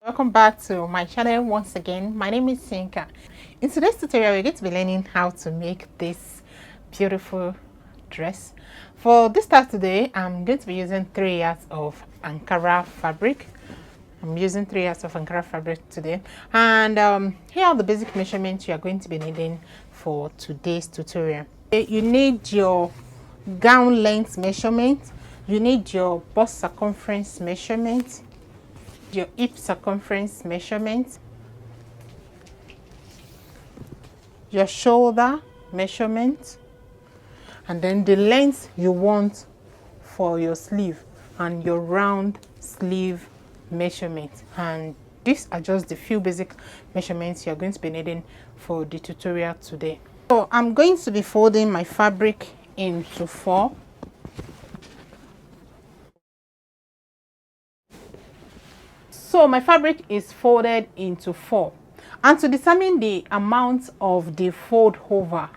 Welcome back to my channel once again. My name is Sinka. In today's tutorial, we're going to be learning how to make this beautiful dress. For this start today, I'm going to be using 3 yards of Ankara fabric. I'm using 3 yards of Ankara fabric today. And here are the basic measurements you are going to be needing for today's tutorial. You need your gown length measurement. You need your bust circumference measurement, your hip circumference measurement, your shoulder measurement, and then the length you want for your sleeve and your round sleeve measurement. And these are just the few basic measurements you're going to be needing for the tutorial today. So I'm going to be folding my fabric into 4. So my fabric is folded into 4, and to determine the amount of the fold over,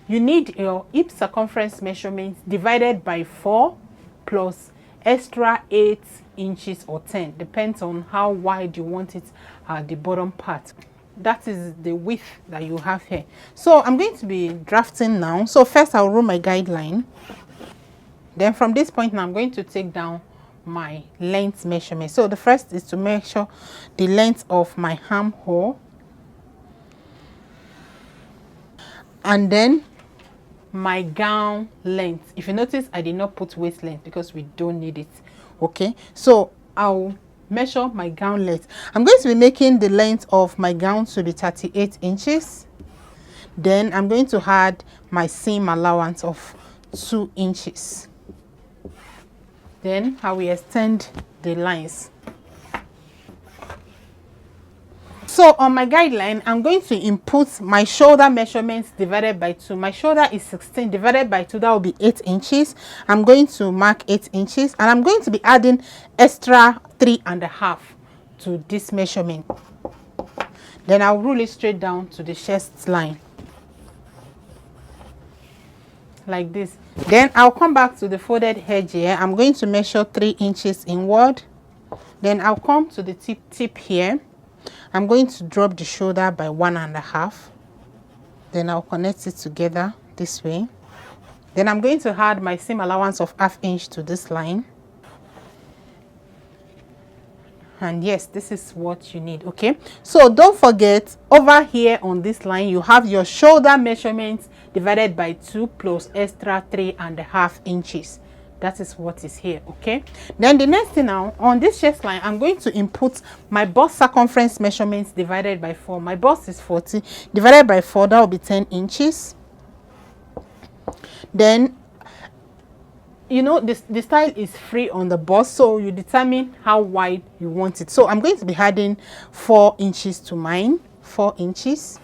you need your hip circumference measurement divided by 4 plus extra 8 inches or 10, depends on how wide you want it at the bottom part. That is the width that you have here. So I'm going to be drafting now. So first I'll rule my guideline. Then from this point now I'm going to take down my length measurement. So the first is to measure the length of my armhole, and then my gown length. If you notice, I did not put waist length because we don't need it. Okay, so I'll measure my gown length. I'm going to be making the length of my gown to be 38 inches. Then I'm going to add my seam allowance of 2 inches. Then I will extend the lines. So on my guideline, I'm going to input my shoulder measurements divided by 2. My shoulder is 16 divided by 2, that will be 8 inches. I'm going to mark 8 inches, and I'm going to be adding extra 3.5 to this measurement. Then I'll rule it straight down to the chest line, like this. Then I'll come back to the folded edge here. I'm going to measure 3 inches inward. Then I'll come to the tip here. I'm going to drop the shoulder by 1.5. Then I'll connect it together this way. Then I'm going to add my seam allowance of 1/2 inch to this line. And yes, this is what you need. Okay, so don't forget, over here on this line you have your shoulder measurements divided by 2 plus extra 3.5 inches. That is what is here. Okay, then the next thing, now on this chest line, I'm going to input my bust circumference measurements divided by 4. My bust is 40 divided by 4, that will be 10 inches. Then you know, the style is free on the bust, so you determine how wide you want it. So I'm going to be adding 4 inches to mine. 4 inches.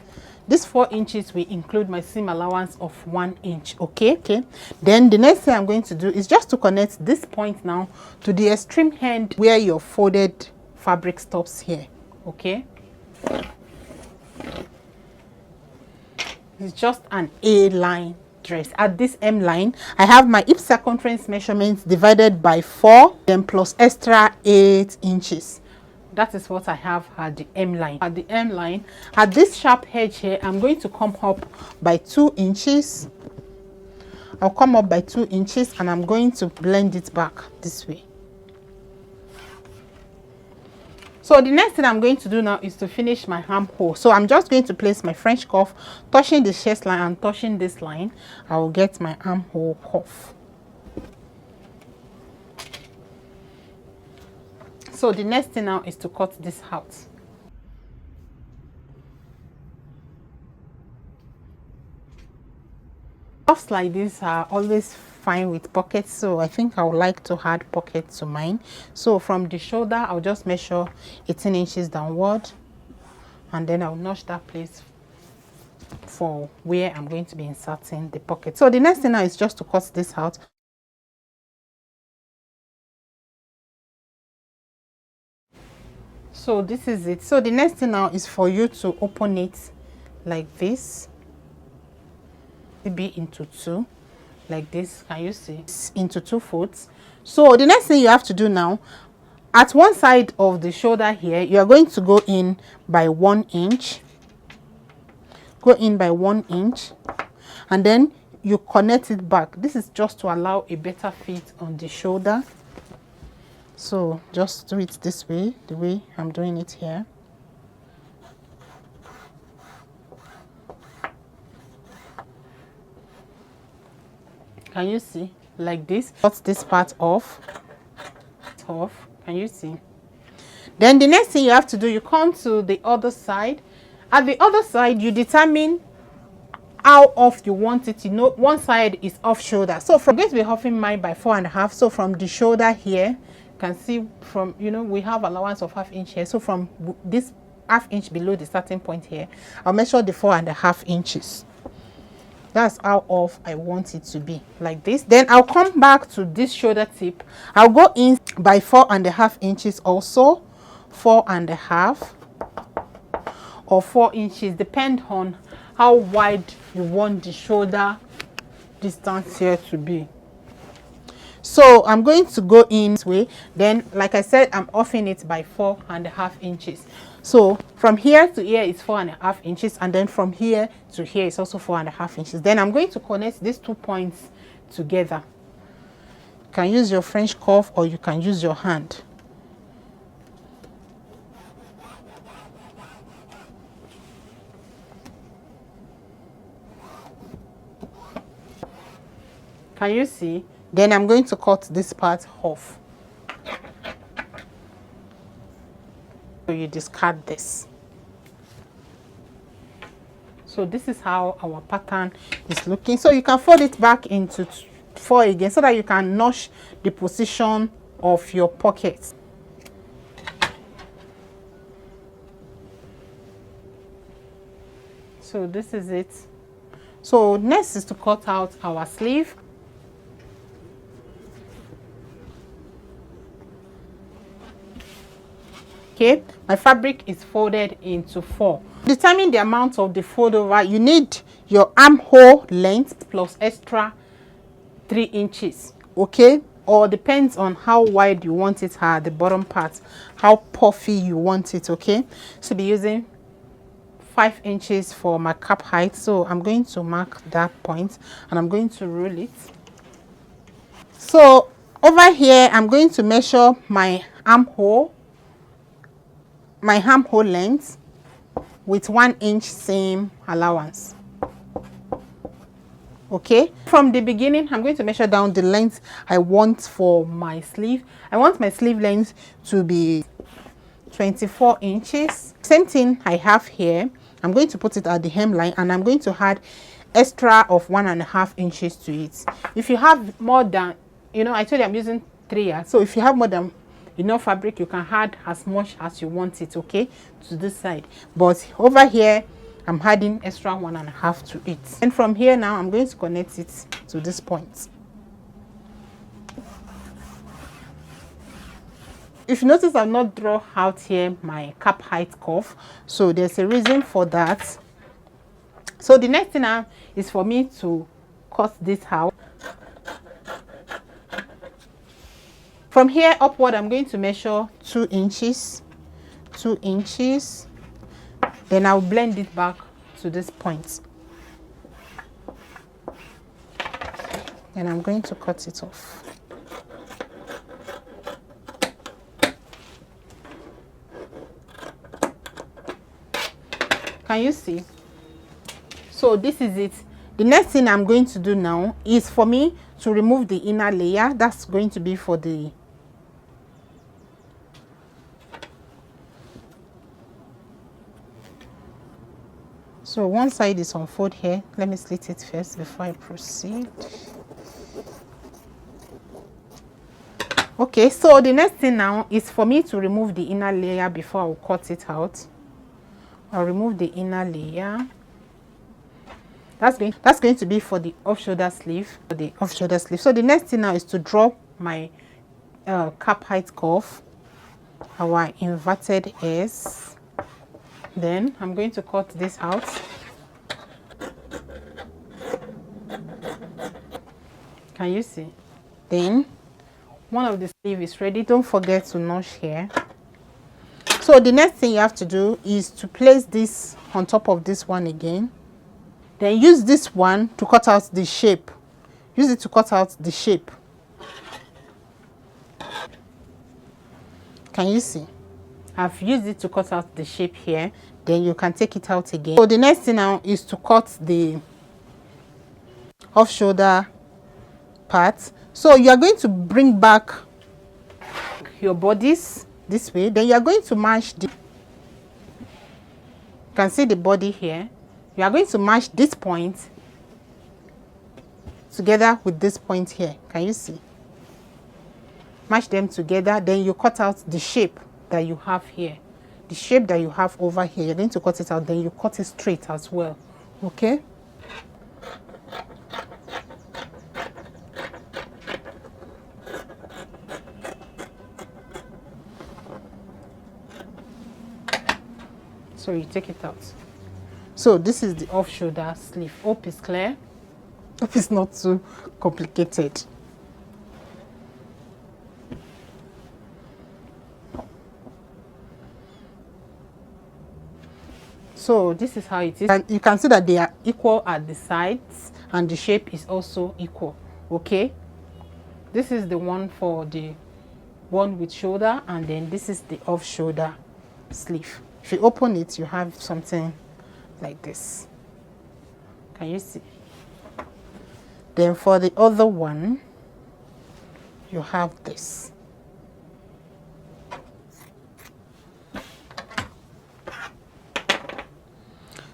This 4 inches will include my seam allowance of 1 inch. Okay. Then the next thing I'm going to do is just to connect this point now to the extreme end where your folded fabric stops here. Okay, it's just an A line dress. At this M line, I have my hip circumference measurements divided by 4, then plus extra 8 inches. That is what I have at the M line. At the M line, at this sharp edge here, I'm going to come up by 2 inches. I'll come up by 2 inches, and I'm going to blend it back this way. So the next thing I'm going to do now is to finish my armhole. So I'm just going to place my French cuff, touching the chest line and touching this line. I will get my armhole cuff. So the next thing now is to cut this out. Cuffs like this are always fine with pockets, so I think I would like to add pockets to mine. So from the shoulder, I'll just measure 18 inches downward, and then I'll notch that place for where I'm going to be inserting the pocket. So the next thing now is just to cut this out. So this is it. So the next thing now is for you to open it like this, maybe into 2, like this. Can you see? Into 2 folds. So the next thing you have to do now, at one side of the shoulder here, you are going to go in by 1 inch. Go in by 1 inch, and then you connect it back. This is just to allow a better fit on the shoulder. So just do it this way, the way I'm doing it here. Can you see? Like this. Cut this part off. Can you see? Then the next thing you have to do, you come to the other side. At the other side, you determine how off you want it. You know, one side is off shoulder. So I'm going to be offing mine by 4.5. So from the shoulder here, you can see from, you know, we have allowance of 1/2 inch here. So from this 1/2 inch below the starting point here, I'll measure the 4.5 inches. That's how off I want it to be, like this. Then I'll come back to this shoulder tip. I'll go in by 4.5 inches also, 4.5 or 4 inches, depend on how wide you want the shoulder distance here to be. So I'm going to go in this way. Then, like I said, I'm offing it by 4.5 inches. So from here to here is 4.5 inches, and then from here to here is also 4.5 inches. Then I'm going to connect these 2 points together. You can use your French cuff or you can use your hand. Can you see? Then I'm going to cut this part off. So you discard this. So this is how our pattern is looking. So you can fold it back into 4 again so that you can notch the position of your pocket. So this is it. So next is to cut out our sleeve. Okay, my fabric is folded into 4. Determine the amount of the fold over. You need your armhole length plus extra 3 inches. Okay, or depends on how wide you want it at the bottom part, how puffy you want it. Okay, so be using 5 inches for my cap height. So I'm going to mark that point and I'm going to roll it. So over here, I'm going to measure my armhole length with 1 inch seam allowance. Okay, from the beginning, I'm going to measure down the length I want for my sleeve. I want my sleeve length to be 24 inches. Same thing I have here. I'm going to put it at the hemline and I'm going to add extra of 1.5 inches to it. If you have more than, you know, I told you I'm using 3 yards. So if you have more than enough fabric, you can add as much as you want it, okay, to this side. But over here, I'm adding extra 1.5 to it. And from here now, I'm going to connect it to this point. If you notice, I've not drawn out here my cap height curve, so there's a reason for that. So the next thing now is for me to cut this out. From here upward, I'm going to measure 2 inches, 2 inches. Then I'll blend it back to this point. And I'm going to cut it off. Can you see? So this is it. The next thing I'm going to do now is for me to remove the inner layer. That's going to be for the so one side is unfold here. Let me slit it first before I proceed. Okay, so the next thing now is for me to remove the inner layer before I'll cut it out. I'll remove the inner layer. That's going to be for the off shoulder sleeve. So the next thing now is to draw my cap height curve, our inverted S. Then I'm going to cut this out. Can you see? Then one of the sleeve is ready. Don't forget to notch here. So the next thing you have to do is to place this on top of this one again. Then use this one to cut out the shape. Use it to cut out the shape. Can you see? I've used it to cut out the shape here. Then you can take it out again. So the next thing now is to cut the off shoulder part. So you are going to bring back your bodice this way. Then you are going to match the, you can see the body here. You are going to match this point together with this point here. Can you see? Match them together. Then you cut out the shape that you have here. The shape that you have over here, you're going to cut it out. Then you cut it straight as well. Okay? So you take it out. So this is the off shoulder sleeve. Hope it's clear. Hope it's not too complicated. So this is how it is, and you can see that they are equal at the sides and the shape is also equal. Okay, this is the one for the one with shoulder, and then this is the off shoulder sleeve. If you open it, you have something like this. Can you see? Then for the other one, you have this.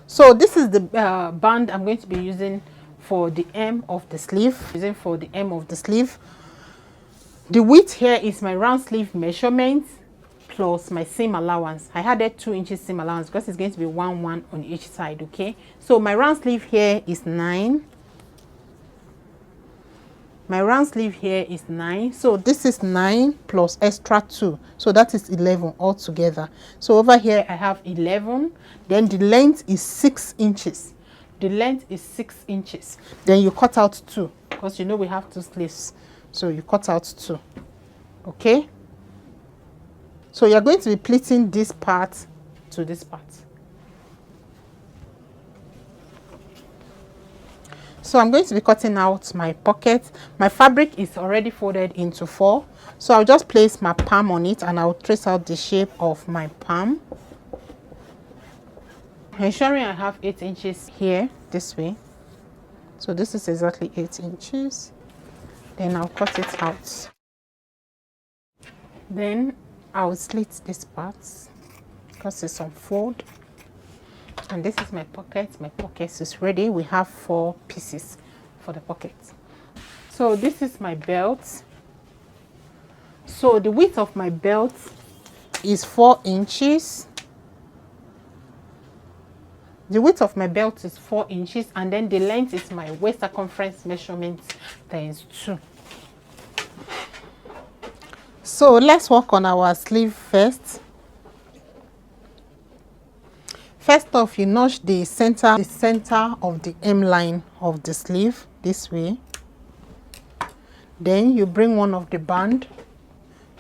So this is the band I'm going to be using for the hem of the sleeve. The width here is my round sleeve measurement plus my seam allowance. I added 2 inches seam allowance because it's going to be 1 on each side. Okay, so my round sleeve here is 9. My round sleeve here is 9. So this is 9 plus extra 2. So that is 11 altogether. So over here I have 11. Then the length is 6 inches. The length is 6 inches. Then you cut out 2 because you know we have 2 sleeves. So you cut out 2. Okay. So you're going to be pleating this part to this part. So I'm going to be cutting out my pocket. My fabric is already folded into 4. So I'll just place my palm on it and I'll trace out the shape of my palm. Ensuring I have 8 inches here, this way. So this is exactly 8 inches. Then I'll cut it out. Then I'll slit this part because it's unfold. And this is my pocket. My pocket is ready. We have 4 pieces for the pocket. So this is my belt. So the width of my belt is 4 inches. The width of my belt is 4 inches, and then the length is my waist circumference measurement times 2. So let's work on our sleeve first. First off, you notch the center of the hemline of the sleeve this way. Then you bring one of the band.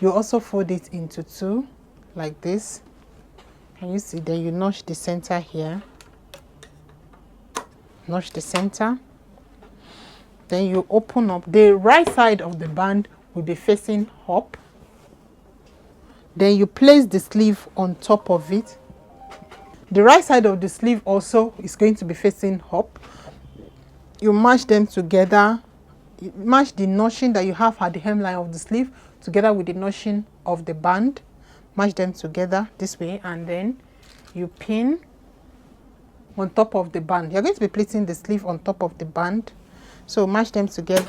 You also fold it into 2 like this. Can you see? Then you notch the center here. Notch the center. Then you open up. The right side of the band will be facing up. Then you place the sleeve on top of it. The right side of the sleeve also is going to be facing up. You match them together. You match the notching that you have at the hemline of the sleeve together with the notching of the band. Match them together this way, and then you pin on top of the band. You're going to be pleating the sleeve on top of the band. So match them together.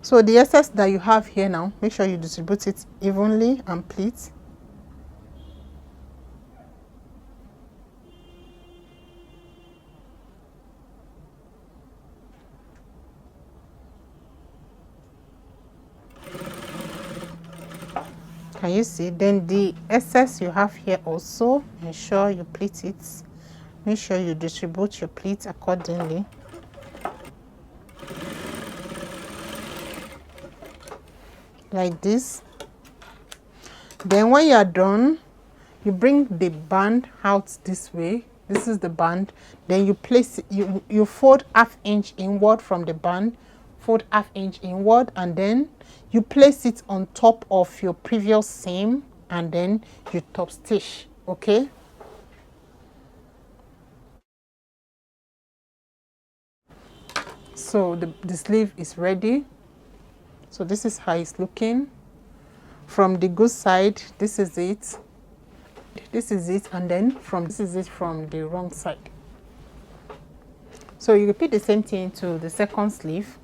So the excess that you have here now, make sure you distribute it evenly and pleat. Can you see? Then the excess you have here also, ensure you pleat it. Make sure you distribute your pleats accordingly. like this. Then when you are done, you bring the band out this way. This is the band. Then you place it, you fold ½ inch inward from the band, fold ½ inch inward, and then you place it on top of your previous seam, and then you top stitch. Okay. So the sleeve is ready. So this is how it's looking from the good side. This is it. This is it, and then this is it from the wrong side. So you repeat the same thing to the second sleeve.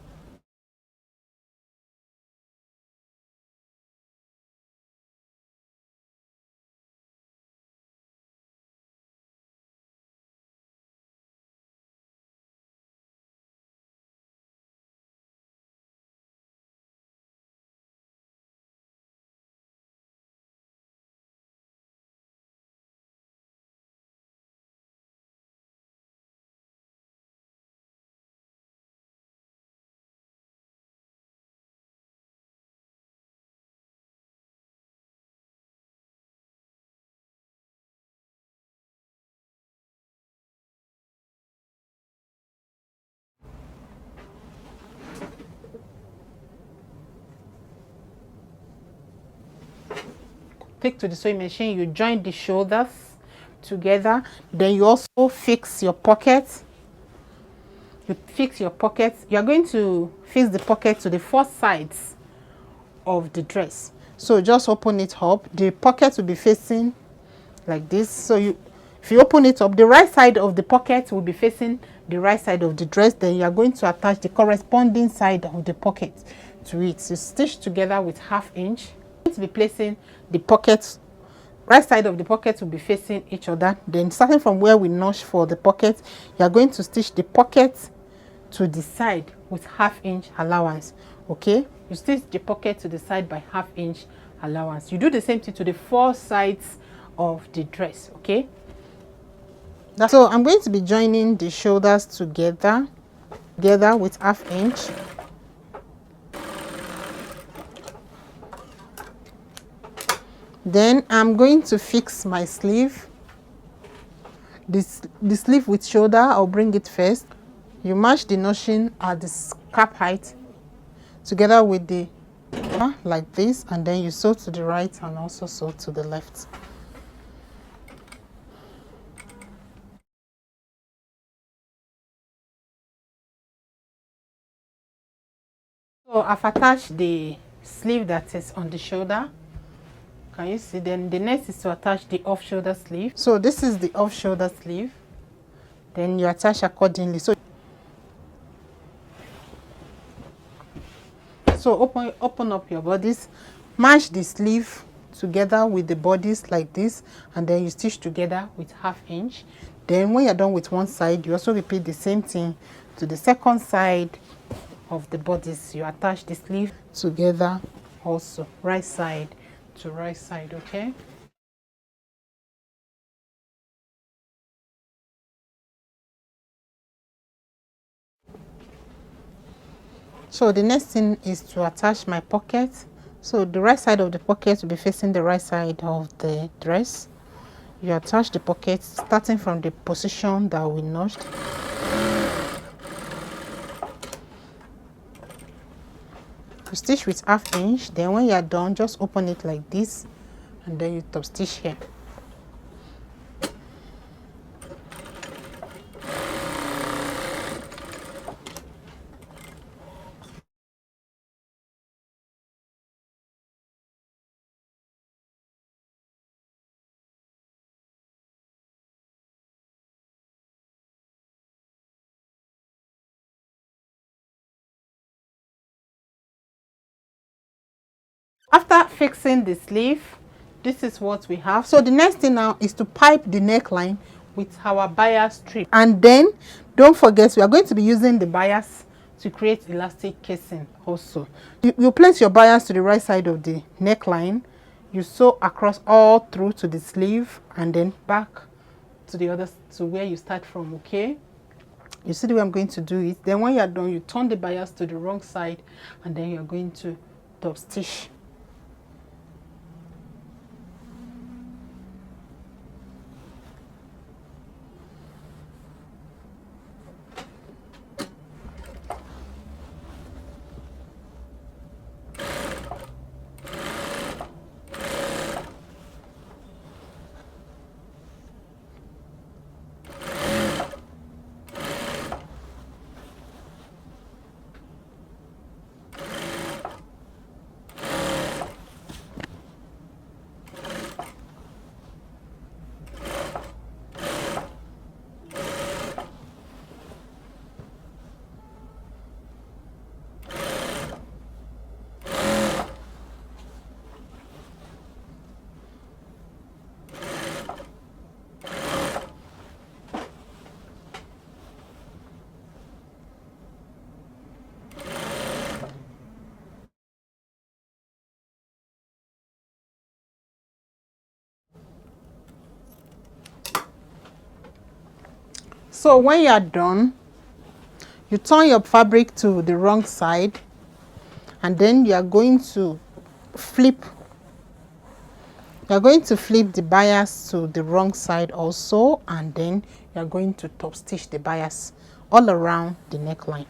Take to the sewing machine, you join the shoulders together. Then you also fix your pocket. You fix your pocket. You are going to fix the pocket to the four sides of the dress. So just open it up. The pocket will be facing like this. So if you open it up, the right side of the pocket will be facing the right side of the dress. Then you are going to attach the corresponding side of the pocket to it. So stitch together with ½ inch. To be placing the pockets, right side of the pocket will be facing each other. Then starting from where we notch for the pocket, you are going to stitch the pocket to the side with ½ inch allowance. Okay, you stitch the pocket to the side by ½ inch allowance. You do the same thing to the four sides of the dress. Okay, so I'm going to be joining the shoulders together with ½ inch. Then I'm going to fix my sleeve. The sleeve with shoulder, I'll bring it first. You match the notching at the cap height together with the like this, and then you sew to the right and also sew to the left. So I've attached the sleeve that is on the shoulder. Can you see? Then the next is to attach the off shoulder sleeve. So this is the off shoulder sleeve. Then you attach accordingly. So open up your bodice, match the sleeve together with the bodice like this, and then you stitch together with ½ inch. Then when you're done with one side, you also repeat the same thing to the second side of the bodice. You attach the sleeve together also, right side to right side. Okay. So the next thing is to attach my pocket. So the right side of the pocket will be facing the right side of the dress. You attach the pocket starting from the position that we notched. You stitch with ½ inch. Then when you are done, just open it like this, and then you top stitch here. After fixing the sleeve, this is what we have. So the next thing now is to pipe the neckline with our bias strip. And then don't forget, we are going to be using the bias to create elastic casing also. You place your bias to the right side of the neckline. You sew across all through to the sleeve, and then back to the other, to where you start from. Okay, you see the way I'm going to do it. Then when you are done, you turn the bias to the wrong side, and then you're going to top stitch So when you are done, you turn your fabric to the wrong side, and then you are going to flip. You are going to flip the bias to the wrong side also, and then you are going to top stitch the bias all around the neckline.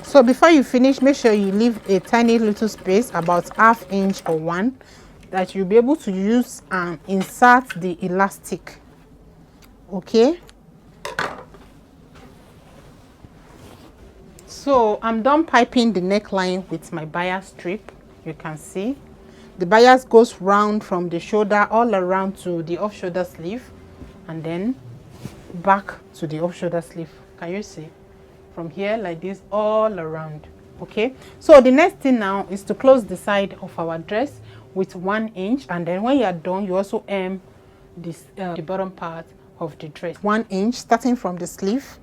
So before you finish, make sure you leave a tiny little space, about ½ inch or 1, that you'll be able to use and insert the elastic. Okay, so I'm done piping the neckline with my bias strip. You can see the bias goes round from the shoulder all around to the off shoulder sleeve, and then back to the off shoulder sleeve. Can you see? From here like this all around. Okay, so the next thing now is to close the side of our dress with 1 inch, and then when you are done, you also hem this the bottom part of the dress 1 inch, starting from the sleeve.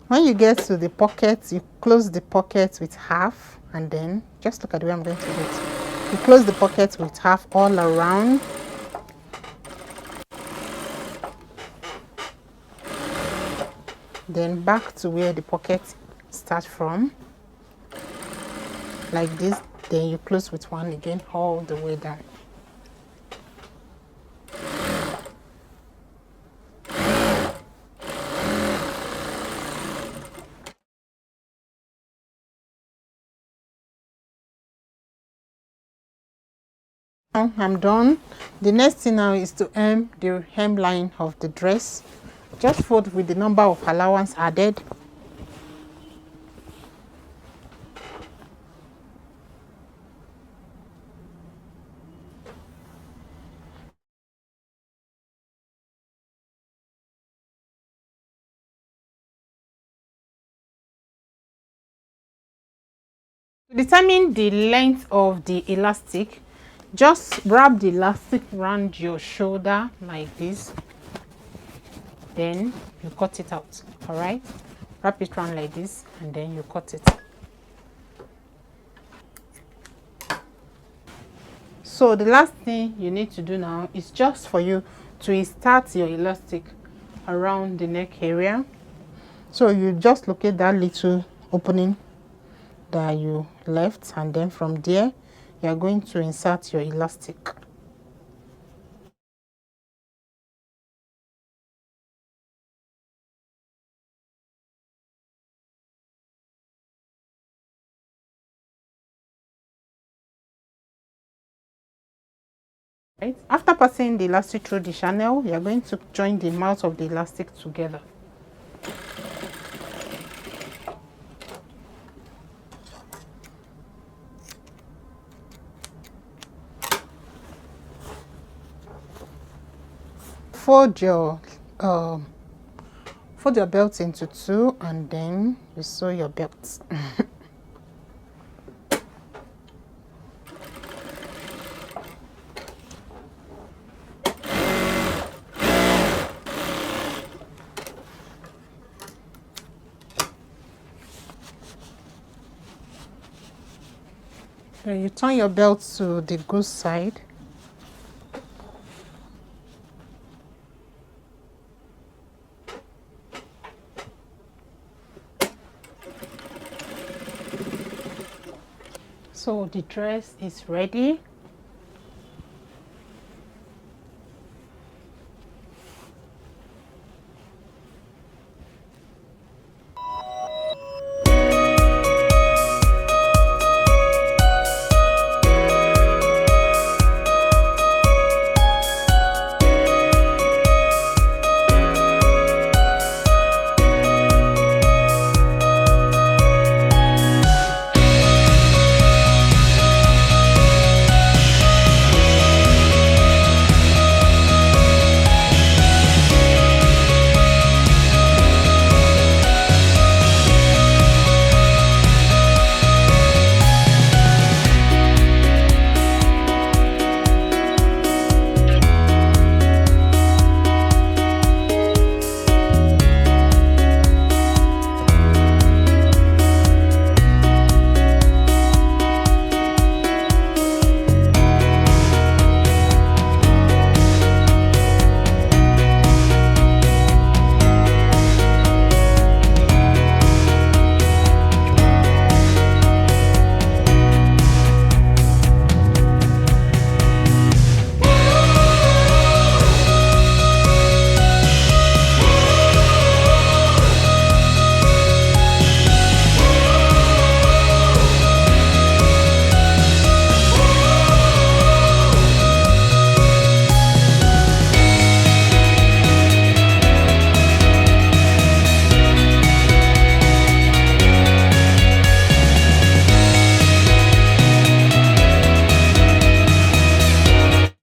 When you get to the pocket, you close the pocket with half, and then just look at the way I'm going to do it. You close the pocket with half all around. Then back to where the pocket starts from, like this. Then you close with 1 again all the way down. Now I'm done. The next thing now is to hem the hemline of the dress. Just fold with the number of allowance added. To determine the length of the elastic, just wrap the elastic around your shoulder like this. Then you cut it out. All right, wrap it around like this, and then you cut it. So the last thing you need to do now is just for you to insert your elastic around the neck area. So you just locate that little opening that you left, and then from there you are going to insert your elastic. Right. After passing the elastic through the channel, you are going to join the mouth of the elastic together. Fold your belt into 2, and then you sew your belt. Then you turn your belt to the goose side. So the dress is ready.